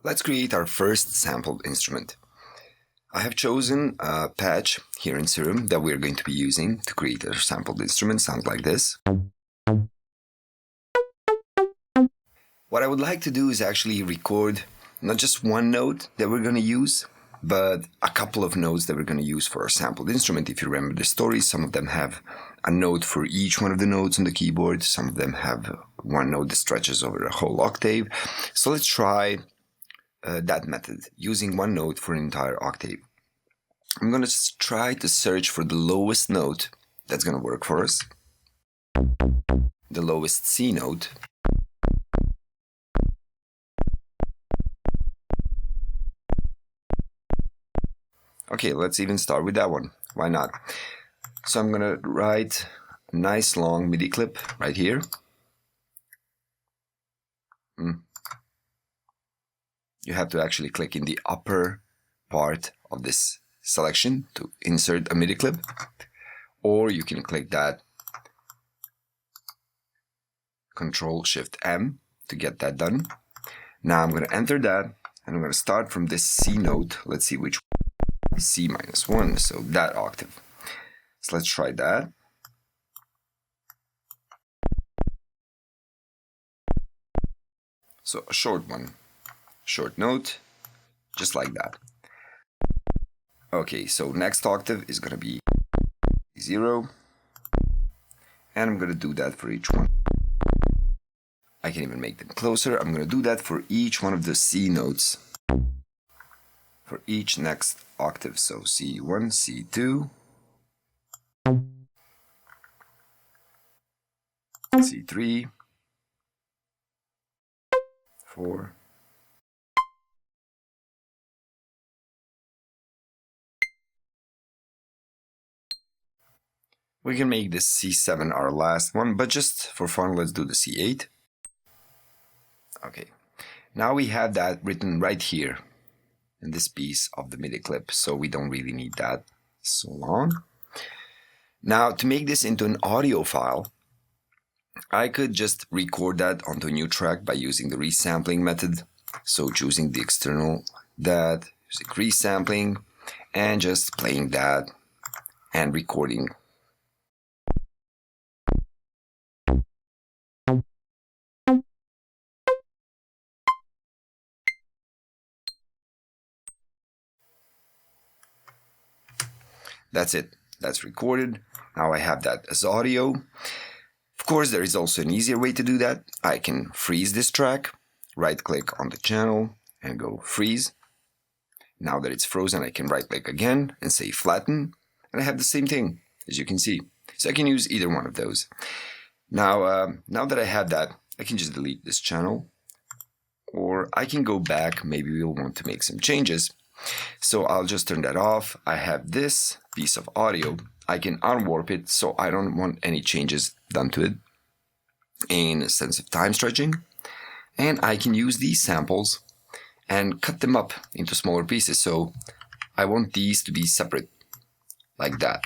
Let's create our first sampled instrument. I have chosen a patch here in Serum that we're going to be using to create a sampled instrument. Sounds like this. What I would like to do is actually record not just one note that we're going to use, but a couple of notes that we're going to use for our sampled instrument. If you remember the story, some of them have a note for each one of the notes on the keyboard. Some of them have one note that stretches over a whole octave. So let's try that method, using one note for an entire octave. I'm going to try to search for the lowest note that's going to work for us. The lowest C note. Okay, let's even start with that one. Why not? So I'm going to write a nice long MIDI clip right here. You have to actually click in the upper part of this selection to insert a MIDI clip, or you can click that Control-Shift-M to get that done. Now I'm going to enter that, and I'm going to start from this C note. Let's see which one. C-1, so that octave. So let's try that. So a short one, short note, just like that. Okay, so next octave is going to be 0, and I'm going to do that for each one. I can even make them closer. I'm going to do that for each one of the C notes for each next octave. So C1, C2, C3, 4, we can make this C7 our last one, but just for fun, let's do the C8. Okay, now we have that written right here in this piece of the MIDI clip, so we don't really need that so long. Now, to make this into an audio file, I could just record that onto a new track by using the resampling method. So choosing the external that, using resampling, and just playing that and recording. That's it. That's recorded. Now I have that as audio. Of course, there is also an easier way to do that. I can freeze this track, right-click on the channel, and go freeze. Now that it's frozen, I can right-click again and say flatten, and I have the same thing, as you can see. So I can use either one of those. Now, now that I have that, I can just delete this channel, or I can go back. Maybe we'll want to make some changes. So I'll just turn that off. I have this piece of audio. I can unwarp it, so I don't want any changes done to it in a sense of time stretching. And I can use these samples and cut them up into smaller pieces. So I want these to be separate, like that,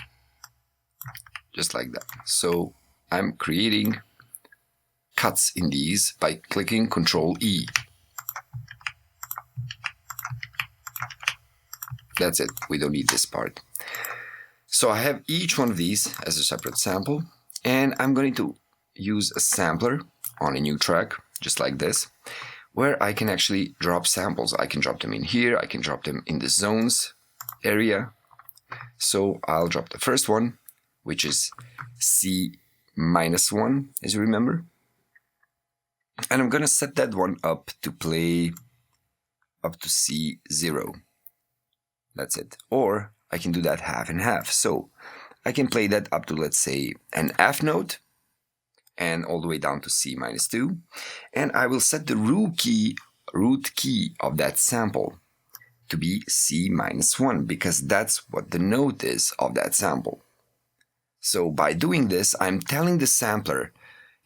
just like that. So I'm creating cuts in these by clicking Control-E. That's it. We don't need this part. So I have each one of these as a separate sample, and I'm going to use a sampler on a new track, just like this, where I can actually drop samples. I can drop them in here. I can drop them in the zones area. So I'll drop the first one, which is C-1, as you remember. And I'm going to set that one up to play up to C0. That's it. Or I can do that half and half. So I can play that up to, let's say, an F note and all the way down to C-2. And I will set the root key of that sample to be C-1, because that's what the note is of that sample. So by doing this, I'm telling the sampler,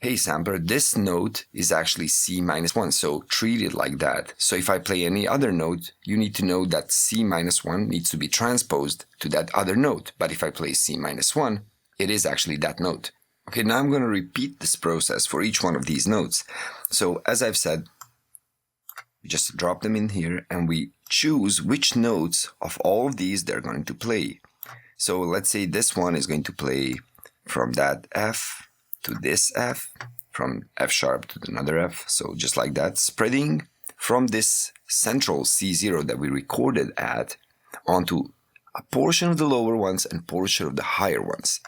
hey sampler, this note is actually C-1, so treat it like that. So if I play any other note, you need to know that C-1 needs to be transposed to that other note. But if I play C-1, it is actually that note. Okay, now I'm going to repeat this process for each one of these notes. So as I've said, We just drop them in here and we choose which notes of all of these they're going to play. So let's say this one is going to play from that F to this F, from F sharp to another F. So just like that, spreading from this central C0 that we recorded at onto a portion of the lower ones and portion of the higher ones.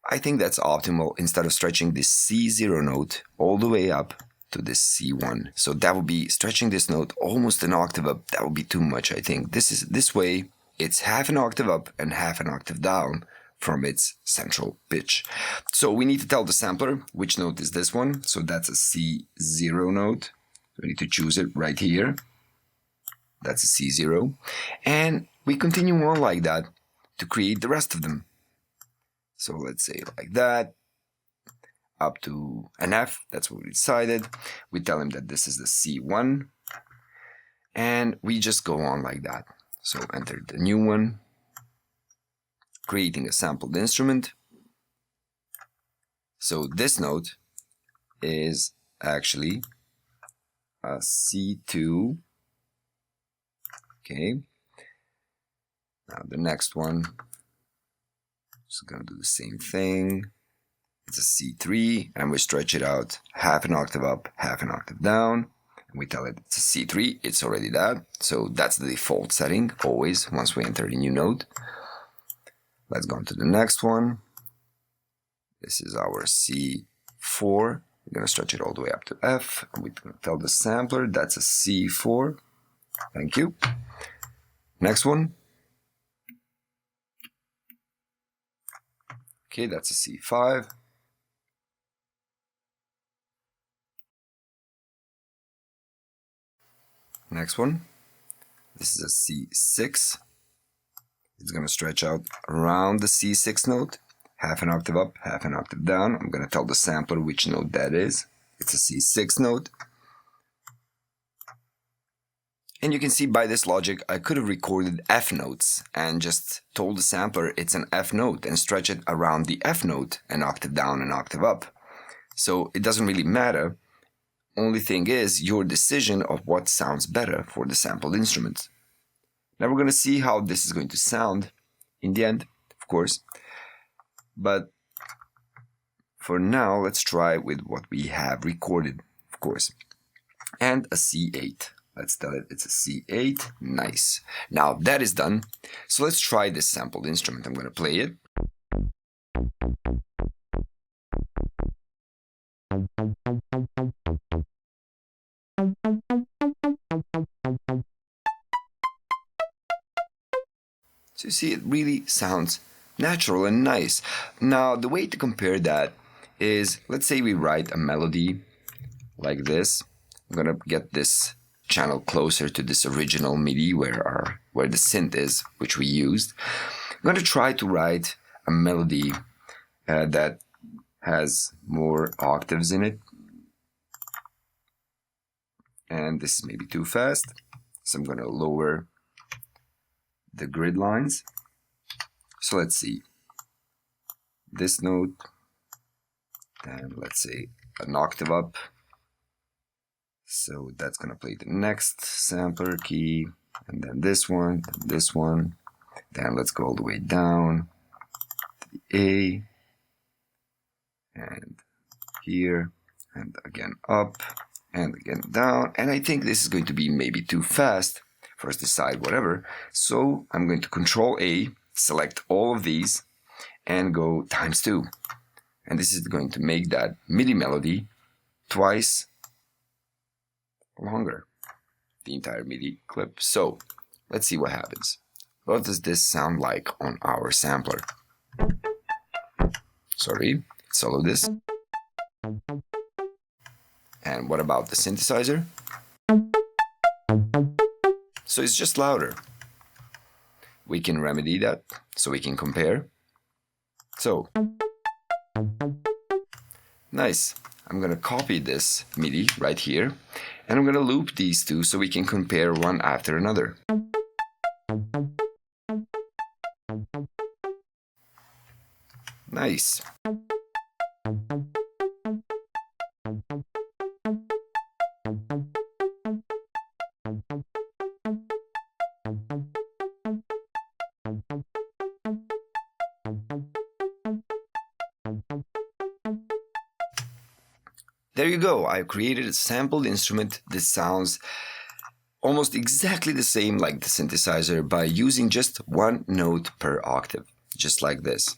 I think that's optimal instead of stretching this C0 note all the way up to this C1. So that would be stretching this note almost an octave up. That would be too much, I think. This way, it's half an octave up and half an octave down from its central pitch. So we need to tell the sampler which note is this one. So that's a C0 note. We need to choose it right here. That's a C0. And we continue on like that to create the rest of them. So let's say like that, up to an F, that's what we decided. We tell him that this is the C1, and we just go on like that. So enter the new one, creating a sampled instrument. So this note is actually a C2. Okay. Now the next one, just gonna do the same thing. It's a C3, and we stretch it out half an octave up, half an octave down. And we tell it it's a C3, it's already that. So that's the default setting, always, once we enter a new note. Let's go on to the next one. This is our C4. We're going to stretch it all the way up to F. And we're going to tell the sampler that's a C4. Thank you. Next one. Okay, that's a C5. Next one. This is a C6. It's going to stretch out around the C6 note, half an octave up, half an octave down. I'm going to tell the sampler which note that is. It's a C6 note. And you can see by this logic, I could have recorded F notes and just told the sampler it's an F note and stretch it around the F note, an octave down, an octave up. So it doesn't really matter. Only thing is your decision of what sounds better for the sampled instrument. Now we're going to see how this is going to sound in the end, of course. But for now, let's try with what we have recorded, of course. And a C8. Let's tell it it's a C8. Nice. Now that is done. So let's try this sampled instrument. I'm going to play it. So you see, it really sounds natural and nice. Now, the way to compare that is, let's say we write a melody like this. I'm going to get this channel closer to this original MIDI where the synth is, which we used. I'm going to try to write a melody that has more octaves in it. And this is maybe too fast, so I'm going to lower the grid lines. So let's see. This note, and let's say an octave up. So that's going to play the next sampler key, and then this one, and this one. Then let's go all the way down to the A, and here, and again up, and again down. And I think this is going to be maybe too fast for us to decide whatever. So I'm going to Control A, select all of these, and go ×2. And this is going to make that MIDI melody twice longer, the entire MIDI clip. So let's see what happens. What does this sound like on our sampler? Sorry, solo this. And what about the synthesizer? So it's just louder. We can remedy that, so we can compare. So, nice. I'm going to copy this MIDI right here, and I'm going to loop these two so we can compare one after another. Nice. There you go, I created a sampled instrument that sounds almost exactly the same like the synthesizer by using just one note per octave, just like this.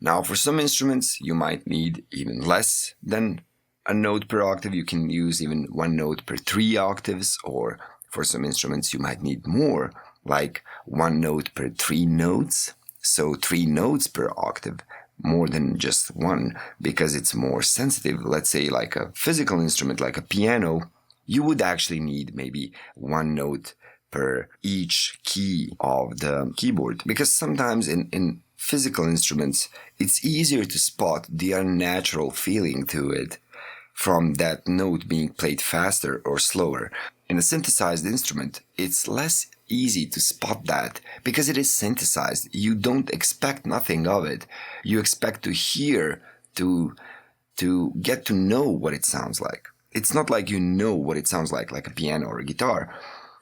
Now for some instruments you might need even less than a note per octave. You can use even one note per 3 octaves, or for some instruments you might need more, like one note per 3 notes. So 3 notes per octave, more than just one, because it's more sensitive. Let's say like a physical instrument like a piano, you would actually need maybe one note per each key of the keyboard, because sometimes in physical instruments it's easier to spot the unnatural feeling to it from that note being played faster or slower. In a synthesized instrument, it's less easy to spot that because it is synthesized. You don't expect nothing of it. You expect to hear, to get to know what it sounds like. It's not like you know what it sounds like a piano or a guitar,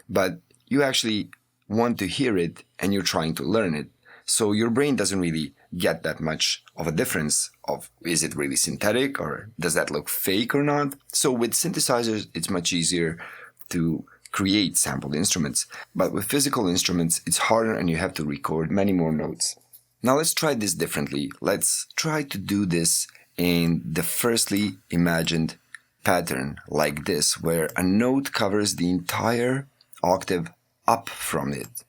but you actually want to hear it and you're trying to learn it. So your brain doesn't really get that much of a difference of, is it really synthetic or does that look fake or not? So with synthesizers, it's much easier to create sampled instruments. But with physical instruments, it's harder and you have to record many more notes. Now let's try this differently. Let's try to do this in the firstly imagined pattern like this, where a note covers the entire octave up from it.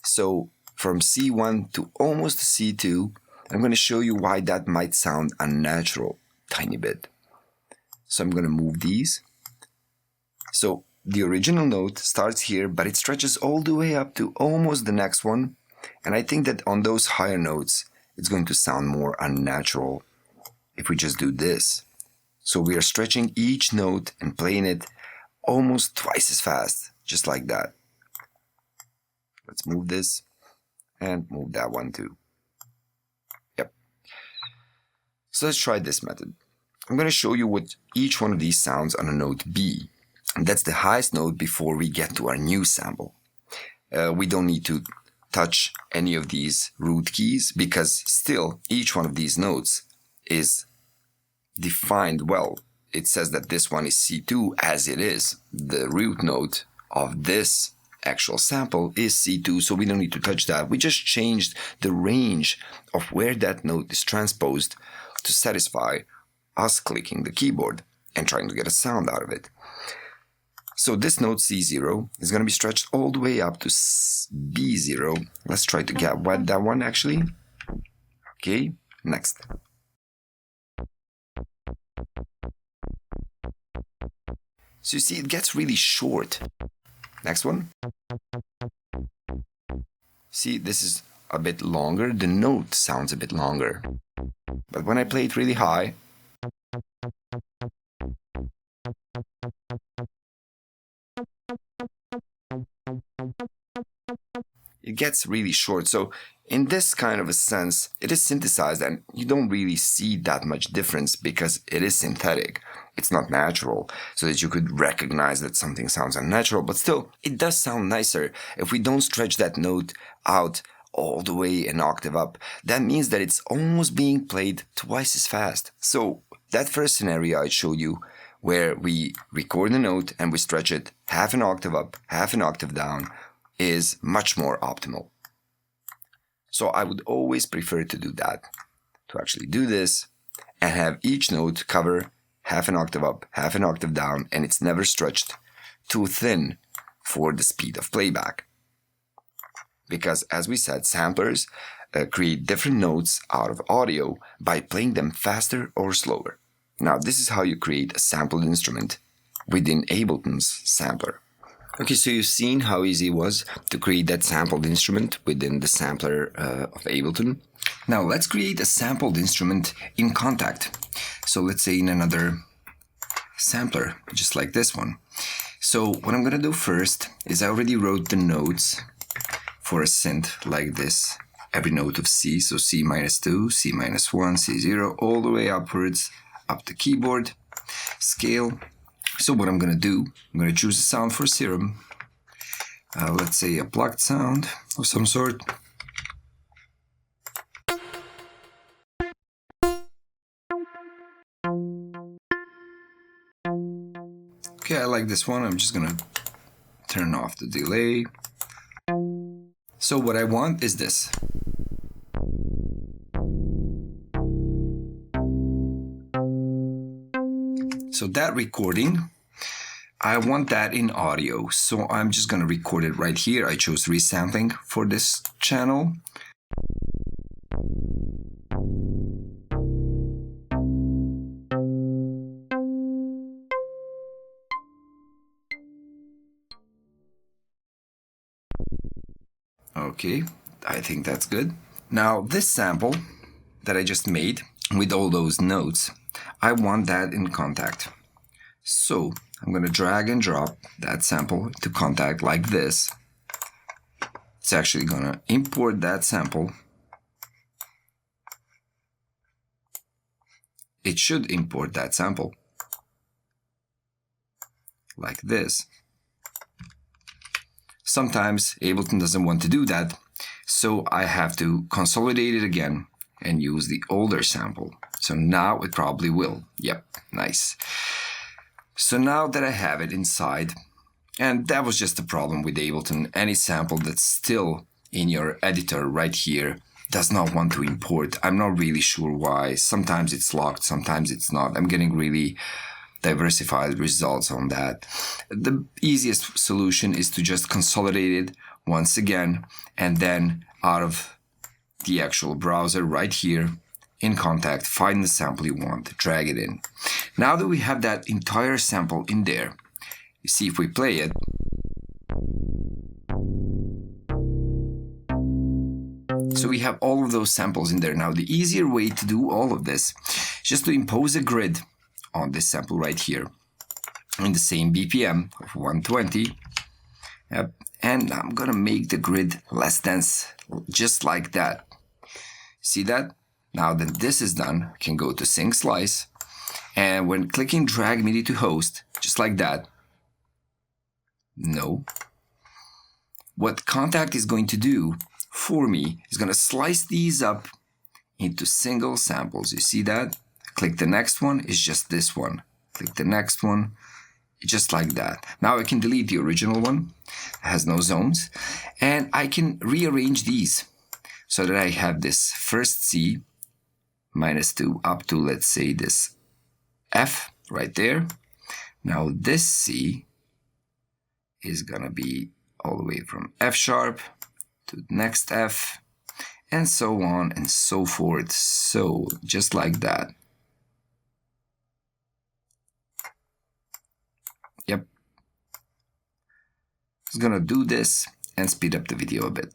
So from C1 to almost C2, I'm going to show you why that might sound unnatural tiny bit. So I'm going to move these. So the original note starts here, but it stretches all the way up to almost the next one. And I think that on those higher notes, it's going to sound more unnatural if we just do this. So we are stretching each note and playing it almost twice as fast, just like that. Let's move this and move that one too. Yep. So let's try this method. I'm going to show you what each one of these sounds on a note B. And that's the highest note before we get to our new sample. We don't need to touch any of these root keys because still each one of these notes is defined well. It says that this one is C2 as it is. The root note of this actual sample is C2, so we don't need to touch that. We just changed the range of where that note is transposed to satisfy us clicking the keyboard and trying to get a sound out of it. So this note C0 is going to be stretched all the way up to B0. Let's try to get that one actually. Okay, next. So you see, it gets really short. Next one. See, this is a bit longer. The note sounds a bit longer. But when I play it really high, it gets really short. So in this kind of a sense, it is synthesized and you don't really see that much difference because it is synthetic. It's not natural, so that you could recognize that something sounds unnatural, but still, it does sound nicer if we don't stretch that note out all the way an octave up. That means that it's almost being played twice as fast. So that first scenario I showed you, where we record the note and we stretch it half an octave up, half an octave down, is much more optimal. So I would always prefer to do that, to actually do this and have each note cover half an octave up, half an octave down, and it's never stretched too thin for the speed of playback. Because as we said, samplers create different notes out of audio by playing them faster or slower. Now this is how you create a sampled instrument within Ableton's sampler. Okay, so you've seen how easy it was to create that sampled instrument within the sampler of Ableton. Now let's create a sampled instrument in Kontakt. So let's say in another sampler, just like this one. So what I'm going to do first is I already wrote the notes for a synth like this. Every note of C, so C minus 2, C minus 1, C0, all the way upwards, up the keyboard, scale. So what I'm going to do, I'm going to choose a sound for Serum, let's say a plucked sound of some sort. Okay, I like this one. I'm just gonna turn off the delay. So what I want is this. So that recording, I want that in audio. So I'm just gonna record it right here. I chose resampling for this channel. Okay, I think that's good. Now this sample that I just made with all those notes, I want that in Kontakt. So I'm going to drag and drop that sample to Kontakt like this. It's actually going to import that sample. It should import that sample like this. Sometimes Ableton doesn't want to do that, so I have to consolidate it again and use the older sample. So now it probably will. Yep, nice. So now that I have it inside, and that was just the problem with Ableton, any sample that's still in your editor right here does not want to import. I'm not really sure why. Sometimes it's locked, sometimes it's not. I'm getting really diversified results on that. The easiest solution is to just consolidate it once again, and then out of the actual browser right here in Kontakt, find the sample you want, drag it in. Now that we have that entire sample in there, you see if we play it, so we have all of those samples in there. Now the easier way to do all of this is just to impose a grid on this sample right here in the same BPM of 120. Yep. And I'm gonna make the grid less dense, just like that. See that? Now that this is done, I can go to Sync Slice, and when clicking Drag MIDI to Host, just like that, no. What Kontakt is going to do for me is gonna slice these up into single samples. You see that? Click the next one, it's just this one. Click the next one, just like that. Now I can delete the original one, it has no zones, and I can rearrange these so that I have this first C -2 up to, let's say, this F right there. Now this C is gonna be all the way from F sharp to the next F, and so on and so forth. So just like that. Yep. It's gonna do this and speed up the video a bit.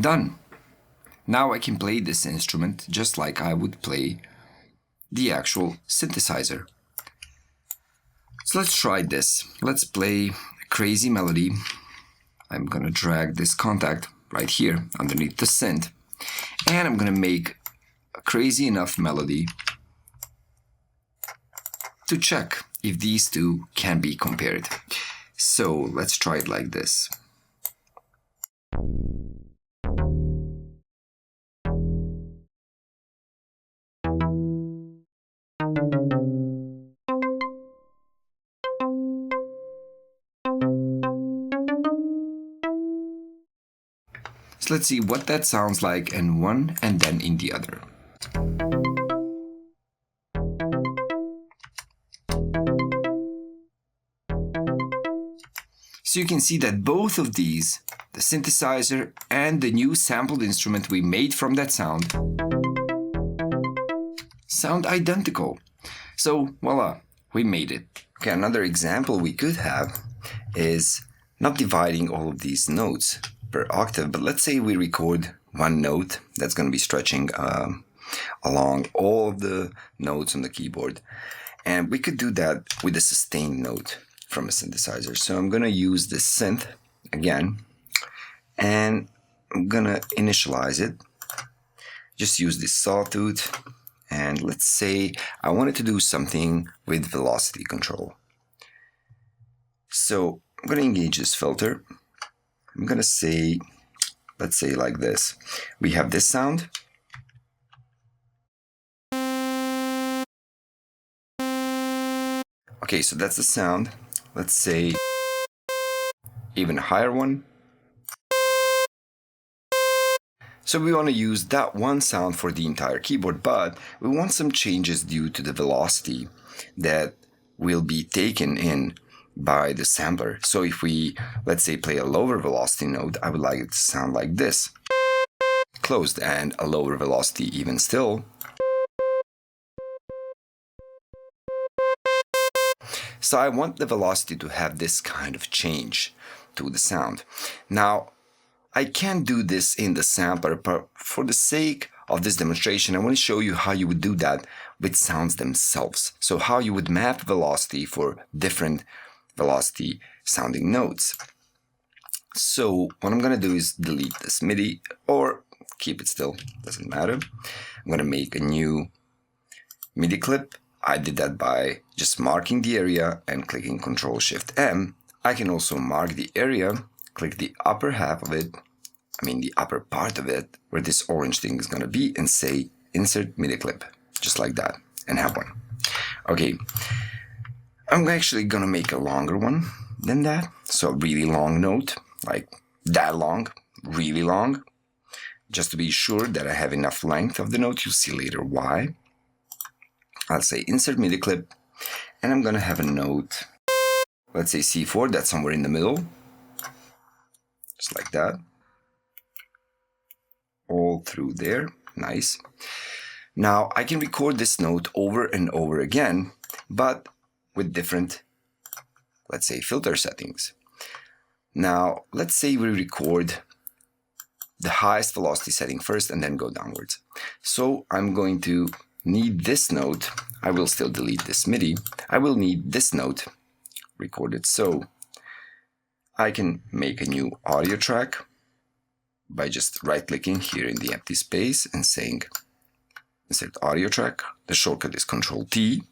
Done. Now I can play this instrument just like I would play the actual synthesizer. So let's try this. Let's play a crazy melody. I'm gonna drag this Kontakt right here underneath the synth, and I'm gonna make a crazy enough melody to check if these two can be compared. So let's try it like this. So let's see what that sounds like in one and then in the other. So you can see that both of these, the synthesizer and the new sampled instrument we made from that sound identical. So voila, we made it. Okay, another example we could have is not dividing all of these notes per octave, but let's say we record one note that's going to be stretching along all of the notes on the keyboard. And we could do that with a sustained note from a synthesizer. So I'm going to use this synth again, and I'm going to initialize it. just use this sawtooth, and let's say I wanted to do something with velocity control. So I'm going to engage this filter. I'm going to say, let's say like this. We have this sound. Okay, so that's the sound. Let's say even a higher one. So we want to use that one sound for the entire keyboard, but we want some changes due to the velocity that will be taken in by the sampler. So if we, let's say, play a lower velocity note, I would like it to sound like this. Closed, and a lower velocity even still. So I want the velocity to have this kind of change to the sound. Now, I can't do this in the sampler, but for the sake of this demonstration, I want to show you how you would do that with sounds themselves. So how you would map velocity for different velocity sounding notes. So what I'm going to do is delete this MIDI, or keep it still, doesn't matter. I'm going to make a new MIDI clip. I did that by just marking the area and clicking Ctrl-Shift-M. I can also mark the area, click the upper half of it, the upper part of it, where this orange thing is going to be, and say Insert MIDI clip, just like that, and have one. Okay, I'm actually going to make a longer one than that, so a really long note, like that long, really long, just to be sure that I have enough length of the note. You'll see later why. I'll say Insert MIDI clip, and I'm going to have a note, let's say C4, that's somewhere in the middle, just like that. All through there, nice. Now I can record this note over and over again, but with different, let's say, filter settings. Now let's say we record the highest velocity setting first and then go downwards. So I'm going to need this note. I will still delete this MIDI. I will need this note recorded. So I can make a new audio track by just right-clicking here in the empty space and saying Insert Audio Track. The shortcut is Ctrl-T.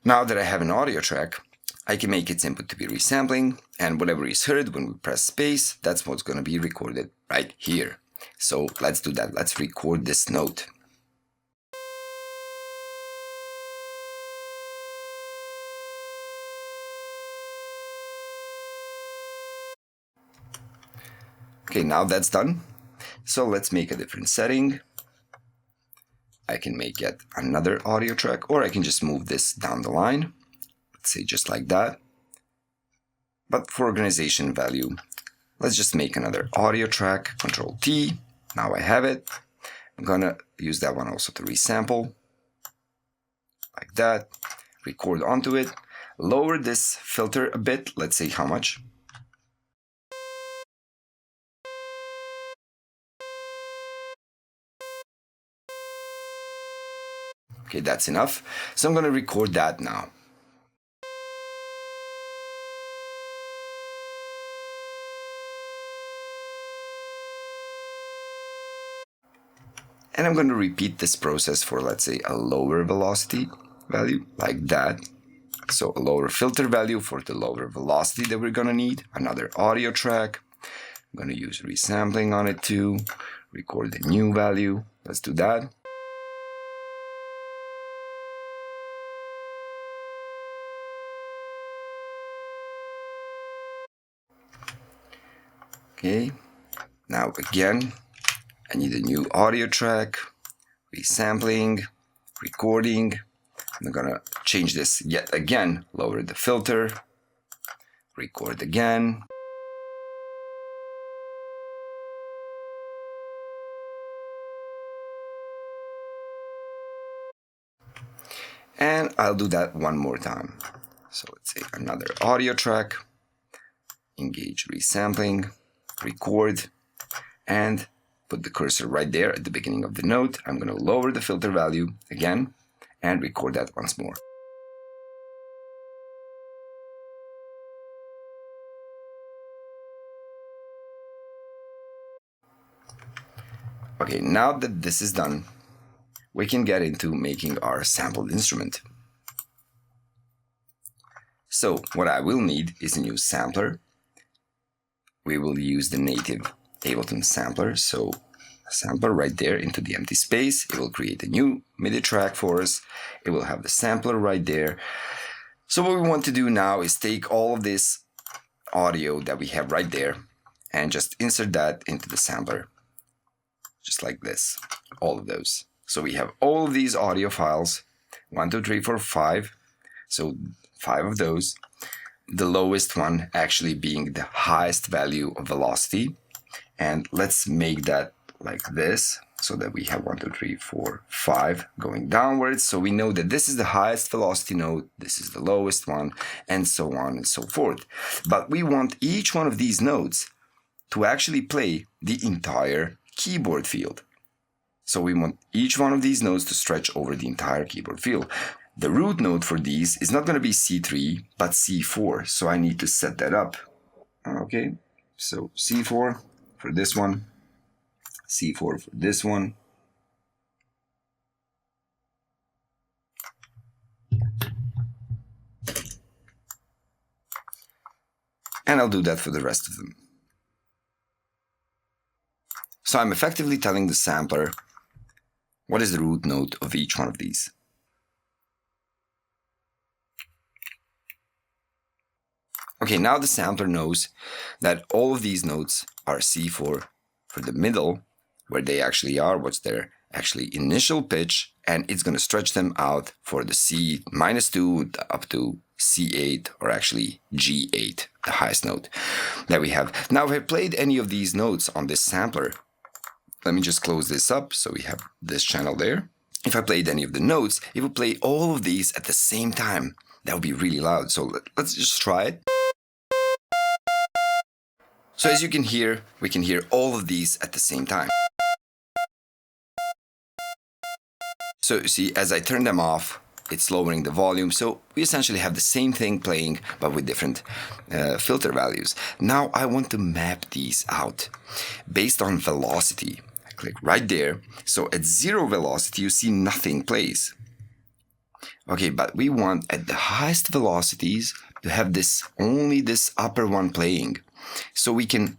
Now that I have an audio track, I can make its input to be resampling, and whatever is heard when we press space, that's what's going to be recorded right here. So let's do that. Let's record this note. Okay, now that's done. So let's make a different setting. I can make yet another audio track, or I can just move this down the line. Let's say just like that. But for organization value, let's just make another audio track, Ctrl-T. Now I have it. I'm gonna use that one also to resample, like that. Record onto it. Lower this filter a bit, let's say how much. Okay, that's enough. So I'm going to record that now. And I'm going to repeat this process for, let's say, a lower velocity value, like that. So a lower filter value for the lower velocity that we're going to need. Another audio track. I'm going to use resampling on it too. Record the new value. Let's do that. Okay, now again, I need a new audio track, resampling, recording. I'm gonna change this yet again, lower the filter, record again. And I'll do that one more time. So let's say another audio track, engage resampling, record, and put the cursor right there at the beginning of the note. I'm going to lower the filter value again and record that once more. Okay, now that this is done, we can get into making our sampled instrument. So what I will need is a new sampler. We will use the native Ableton sampler. So a sampler right there into the empty space. It will create a new MIDI track for us. It will have the sampler right there. So what we want to do now is take all of this audio that we have right there and just insert that into the sampler. Just like this, all of those. So we have all of these audio files, 1, 2, 3, 4, 5. So 5 of those. The lowest one actually being the highest value of velocity. And let's make that like this, so that we have 1, 2, 3, 4, 5 going downwards. So we know that this is the highest velocity note, this is the lowest one, and so on and so forth. But we want each one of these notes to actually play the entire keyboard field. So we want each one of these notes to stretch over the entire keyboard field. The root note for these is not going to be C3, but C4. So I need to set that up. Okay, so C4 for this one, C4 for this one. And I'll do that for the rest of them. So I'm effectively telling the sampler what is the root note of each one of these. Okay, now the sampler knows that all of these notes are C4 for the middle, where they actually are, what's their actually initial pitch, and it's going to stretch them out for the C -2 up to C8, or actually G8, the highest note that we have. Now, if I played any of these notes on this sampler, let me just close this up so we have this channel there. If I played any of the notes, it would play all of these at the same time. That would be really loud. So let's just try it. So as you can hear, we can hear all of these at the same time. So you see, as I turn them off, it's lowering the volume. So we essentially have the same thing playing, but with different filter values. Now I want to map these out based on velocity. I click right there. So at 0 velocity, you see nothing plays. Okay, but we want at the highest velocities to have only this upper one playing. So we can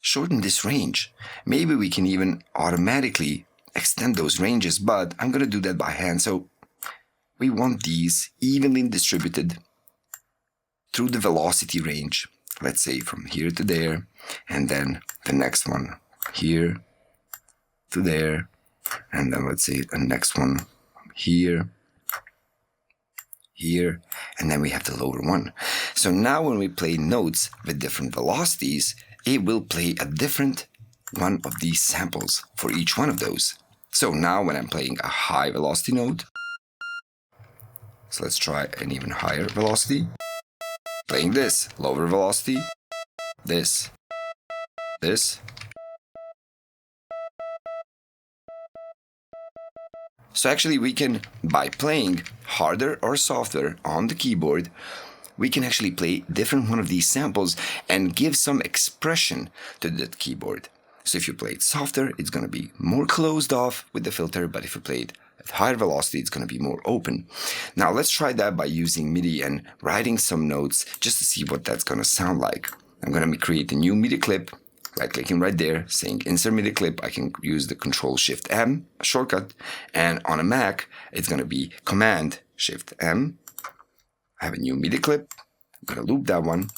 shorten this range. Maybe we can even automatically extend those ranges, but I'm going to do that by hand. So we want these evenly distributed through the velocity range. Let's say from here to there, and then the next one here to there, and then let's say the next one here, here, and then we have the lower one. So now when we play notes with different velocities, it will play a different one of these samples for each one of those. So now when I'm playing a high velocity note, so let's try an even higher velocity, playing this, lower velocity, this. So actually we can, by playing harder or softer on the keyboard, we can actually play different one of these samples and give some expression to that keyboard. So if you play it softer, it's going to be more closed off with the filter, but if you play it at higher velocity, it's going to be more open. Now let's try that by using MIDI and writing some notes just to see what that's going to sound like. I'm going to create a new MIDI clip, right-clicking right there, saying Insert MIDI clip. I can use the Control-Shift-M shortcut, and on a Mac, it's going to be Command-Shift-M. I have a new MIDI clip. I'm going to loop that one,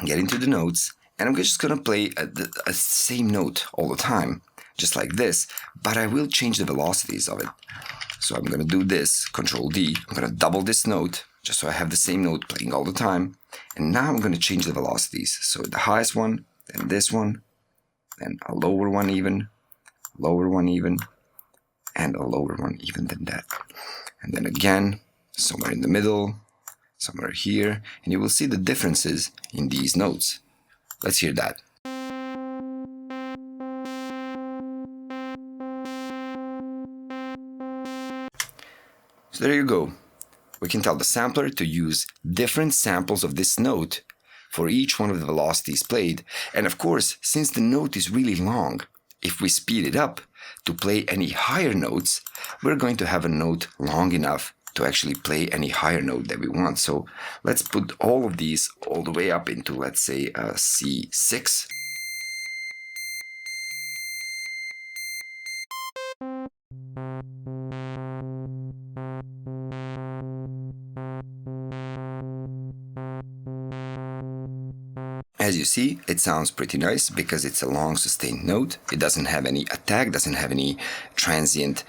get into the notes, and I'm just going to play the same note all the time, just like this, but I will change the velocities of it. So I'm going to do this, Control-D. I'm going to double this note, just so I have the same note playing all the time. And now I'm going to change the velocities. So the highest one, then this one, then a lower one even, and a lower one even than that. And then again, somewhere in the middle, somewhere here, and you will see the differences in these notes. Let's hear that. So there you go. We can tell the sampler to use different samples of this note for each one of the velocities played. And of course, since the note is really long, if we speed it up to play any higher notes, we're going to have a note long enough to actually play any higher note that we want. So let's put all of these all the way up into, let's say, C6. As you see, it sounds pretty nice because it's a long sustained note. It doesn't have any attack, doesn't have any transient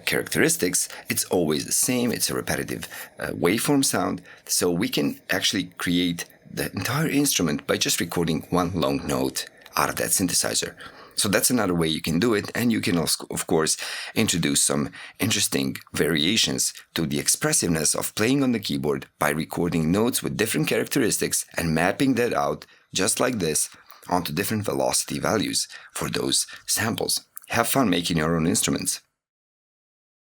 characteristics. It's always the same. It's a repetitive waveform sound. So we can actually create the entire instrument by just recording one long note out of that synthesizer. So that's another way you can do it, and you can also, of course, introduce some interesting variations to the expressiveness of playing on the keyboard by recording notes with different characteristics and mapping that out just like this onto different velocity values for those samples. Have fun making your own instruments.